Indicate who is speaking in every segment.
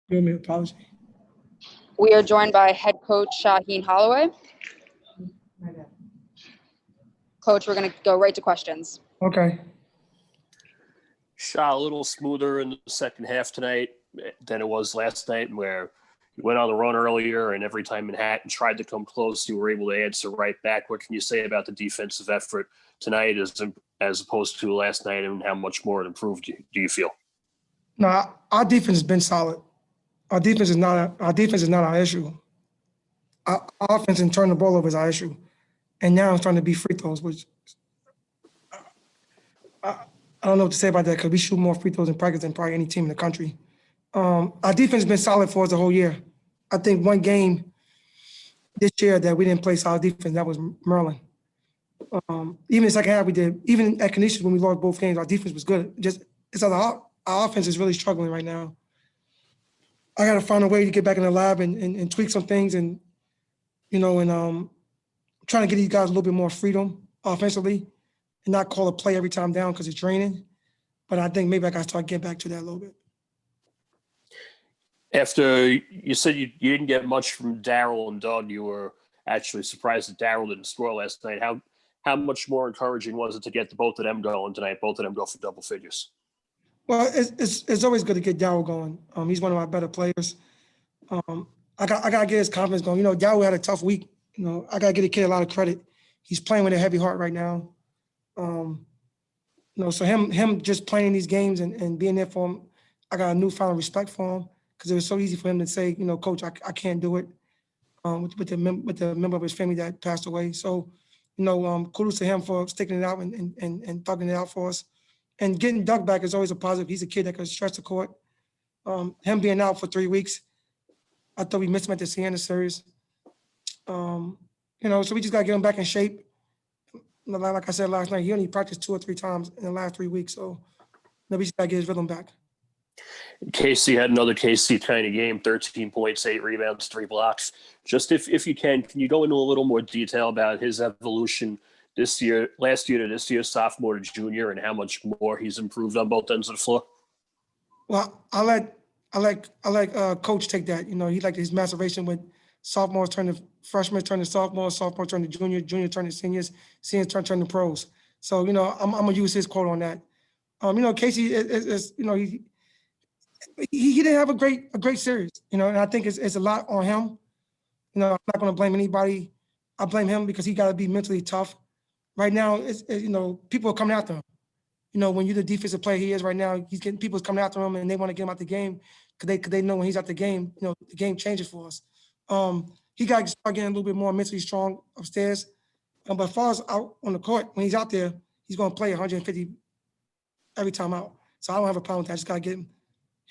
Speaker 1: Give me an apology.
Speaker 2: We are joined by head coach Shaheen Holloway. Coach, we're going to go right to questions.
Speaker 1: Okay.
Speaker 3: Shot a little smoother in the second half tonight than it was last night, where you went on the run earlier, and every time Manhattan tried to come close, you were able to answer right back. What can you say about the defensive effort tonight as opposed to last night, and how much more it improved do you feel?
Speaker 1: No, our defense has been solid. Our defense is not our issue. Our offense and turning the ball over is our issue, and now it's trying to be free throws, which I don't know what to say about that because we shoot more free throws in practice than probably any team in the country. Our defense has been solid for us the whole year. I think one game this year that we didn't play solid defense, that was Maryland. Even the second half we did. Even at Canisius when we lost both games, our defense was good. Our offense is really struggling right now. I got to find a way to get back in the lab and tweak some things and trying to get these guys a little bit more freedom offensively and not call a play every time down because it's draining. But I think maybe I got to start getting back to that a little bit.
Speaker 3: After you said you didn't get much from Darryl and Doug, you were actually surprised that Darryl didn't score last night. How much more encouraging was it to get both of them going tonight, both of them go for double figures?
Speaker 1: Well, it's always good to get Darryl going. He's one of our better players. I got to get his confidence going. Darryl had a tough week. I got to get the kid a lot of credit. He's playing with a heavy heart right now. So him just playing these games and being there for him, I got a newfound respect for him because it was so easy for him to say, Coach, I can't do it with the member of his family that passed away. So, kudos to him for sticking it out and thugging it out for us. And getting Doug back is always a positive. He's a kid that can stretch the court. Him being out for 3 weeks, I thought we missed him at the Siena series. So we just got to get him back in shape. Like I said last night, he only practiced 2 or 3 times in the last 3 weeks. So we just got to get his rhythm back.
Speaker 3: KC had another KC kind of game, 13 points, 8 rebounds, 3 blocks. Just if you can you go into a little more detail about his evolution last year to this year, sophomore to junior, and how much more he's improved on both ends of the floor?
Speaker 1: Well, I let Coach take that. He liked his maceration with sophomores turn to freshmen, turn to sophomores, sophomores turn to junior, junior turn to seniors, seniors turn to pros. So I'm gonna use his quote on that. Casey is he didn't have a great series. And I think it's a lot on him. I'm not gonna blame anybody. I blame him because he got to be mentally tough. Right now, people are coming after him. When you're the defensive player he is right now, he's getting people's coming after him and they want to get him out the game because they know when he's out the game, the game changes for us. He got to start getting a little bit more mentally strong upstairs. But as far as out on the court, when he's out there, he's going to play 150 every time out. So I don't have a problem with that. I just got to get him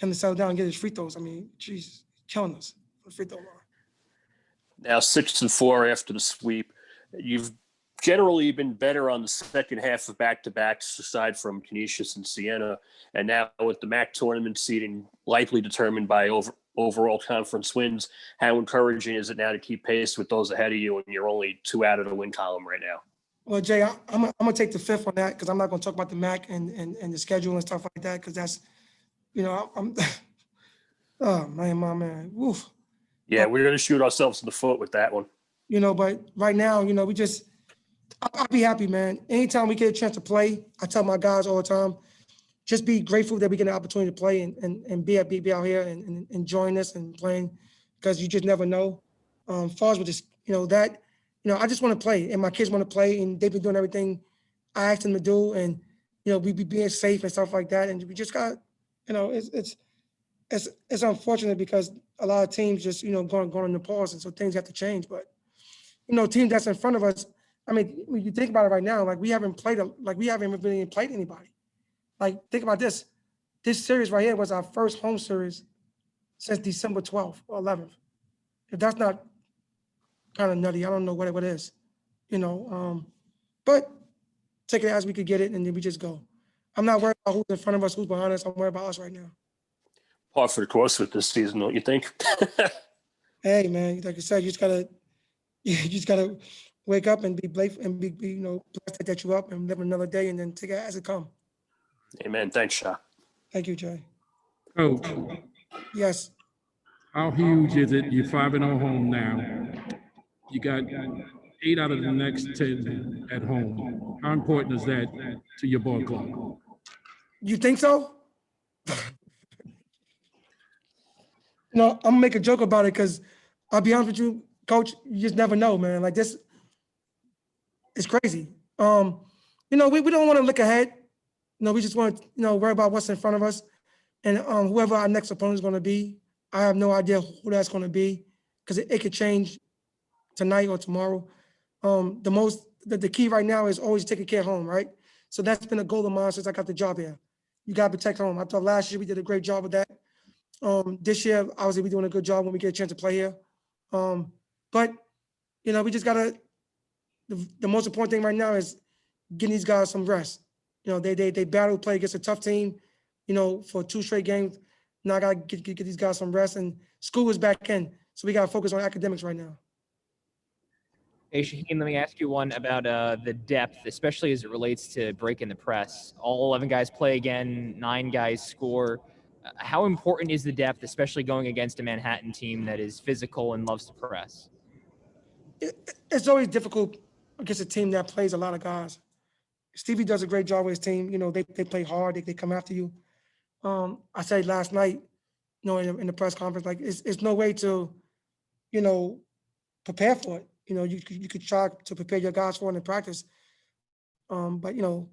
Speaker 1: to settle down and get his free throws. I mean, jeez, killing us on the free throw line.
Speaker 3: Now 6-4 after the sweep. You've generally been better on the second half of back-to-backs aside from Canisius and Siena. And now with the MAC tournament seeding likely determined by overall conference wins, how encouraging is it now to keep pace with those ahead of you and you're only 2 out of the win column right now?
Speaker 1: Well, Jay, I'm going to take the fifth on that because I'm not going to talk about the MAC and the schedule and stuff like that because that's, I'm oh, man, woof.
Speaker 3: Yeah, we're going to shoot ourselves in the foot with that one.
Speaker 1: But right now, I'll be happy, man. Anytime we get a chance to play, I tell my guys all the time, just be grateful that we get an opportunity to play and be out here and enjoying this and playing because you just never know. Far as with this, I just want to play and my kids want to play and they've been doing everything I asked them to do and, we be being safe and stuff like that. And we just got, it's unfortunate because a lot of teams just, going on the pause and so things have to change. But, team that's in front of us, I mean, when you think about it right now, we haven't really played anybody. Think about this. This series right here was our first home series since December 12th or 11th. If that's not kind of nutty, I don't know what it is, But take it as we could get it, and then we just go. I'm not worried about who's in front of us, who's behind us. I'm worried about us right now.
Speaker 3: Par for the course with this season, don't you think?
Speaker 1: Hey, man, like I said, you just gotta wake up and be blessed and be blessed that you up and live another day and then take it as it comes.
Speaker 3: Amen. Thanks, Sha.
Speaker 1: Thank you, Jay.
Speaker 4: Coach,
Speaker 1: Yes.
Speaker 4: How huge is it? You're 5-0 home now. You got 8 out of the next 10 at home. How important is that to your ball club?
Speaker 1: You think so? I'm gonna make a joke about it because I'll be honest with you, Coach. You just never know, man. Like this, it's crazy. We don't want to look ahead. We just want to worry about what's in front of us, and whoever our next opponent is going to be. I have no idea who that's going to be because it could change tonight or tomorrow. The key right now is always taking care of home, right? So that's been a goal of mine since I got the job here. You got to protect home. I thought last year we did a great job with that. This year, obviously, we're doing a good job when we get a chance to play here. But we just gotta. The most important thing right now is getting these guys some rest. They battle play against a tough team. For 2 straight games. Now I gotta get these guys some rest, and school is back in, so we gotta focus on academics right now.
Speaker 5: Hey, Shaheen, let me ask you one about the depth, especially as it relates to breaking the press. All 11 guys play again, 9 guys score. How important is the depth, especially going against a Manhattan team that is physical and loves to press?
Speaker 1: It's always difficult against a team that plays a lot of guys. Stevie does a great job with his team. They play hard. They come after you. I said last night, in the press conference, like it's no way to, prepare for it. You could try to prepare your guys for it in practice. But I'm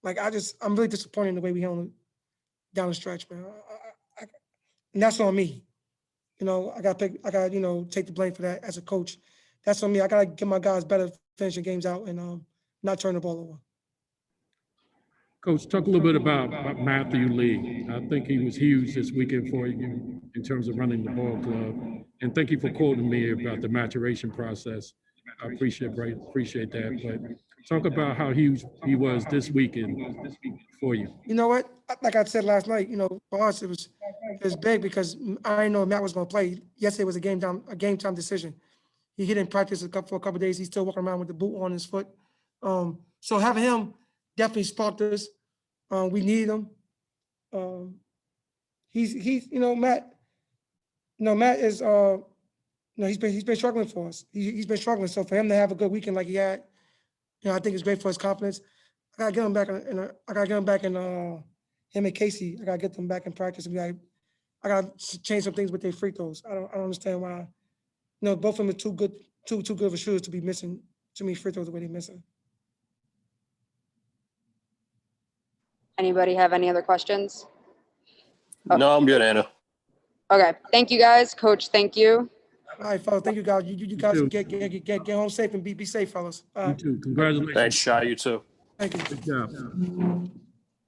Speaker 1: really disappointed in the way we handled it down the stretch, man. And that's on me. I got to take the blame for that as a coach. That's on me. I got to get my guys better finishing games out and not turn the ball over.
Speaker 4: Coach, talk a little bit about Matthew Lee. I think he was huge this weekend for you in terms of running the ball club. And thank you for quoting me about the maturation process. I appreciate that. But talk about how huge he was this weekend for you.
Speaker 1: You know what? Like I said last night, for us it was big because I didn't know Matt was going to play. Yesterday was a game time decision. He hit in practice for a couple of days. He's still walking around with the boot on his foot. So having him definitely sparked us. We need him. He's Matt. Matt is he's been struggling for us. He's been struggling. So for him to have a good weekend like he had, I think it's great for his confidence. I gotta get him back in him and Casey. I gotta get them back in practice. I gotta change some things with their free throws. I don't understand why. Both of them are too good of shooters to be missing too many free throws the way they're missing.
Speaker 2: Anybody have any other questions?
Speaker 3: No, I'm good, Anna.
Speaker 2: Okay. Thank you, guys. Coach, thank you.
Speaker 1: All right, fellas. Thank you, guys. You guys get home safe and be safe, fellas. All
Speaker 4: You
Speaker 1: right.
Speaker 4: too. Congratulations.
Speaker 3: Thanks, Shy. You too.
Speaker 1: Thank you.
Speaker 4: Good job.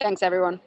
Speaker 2: Thanks, everyone.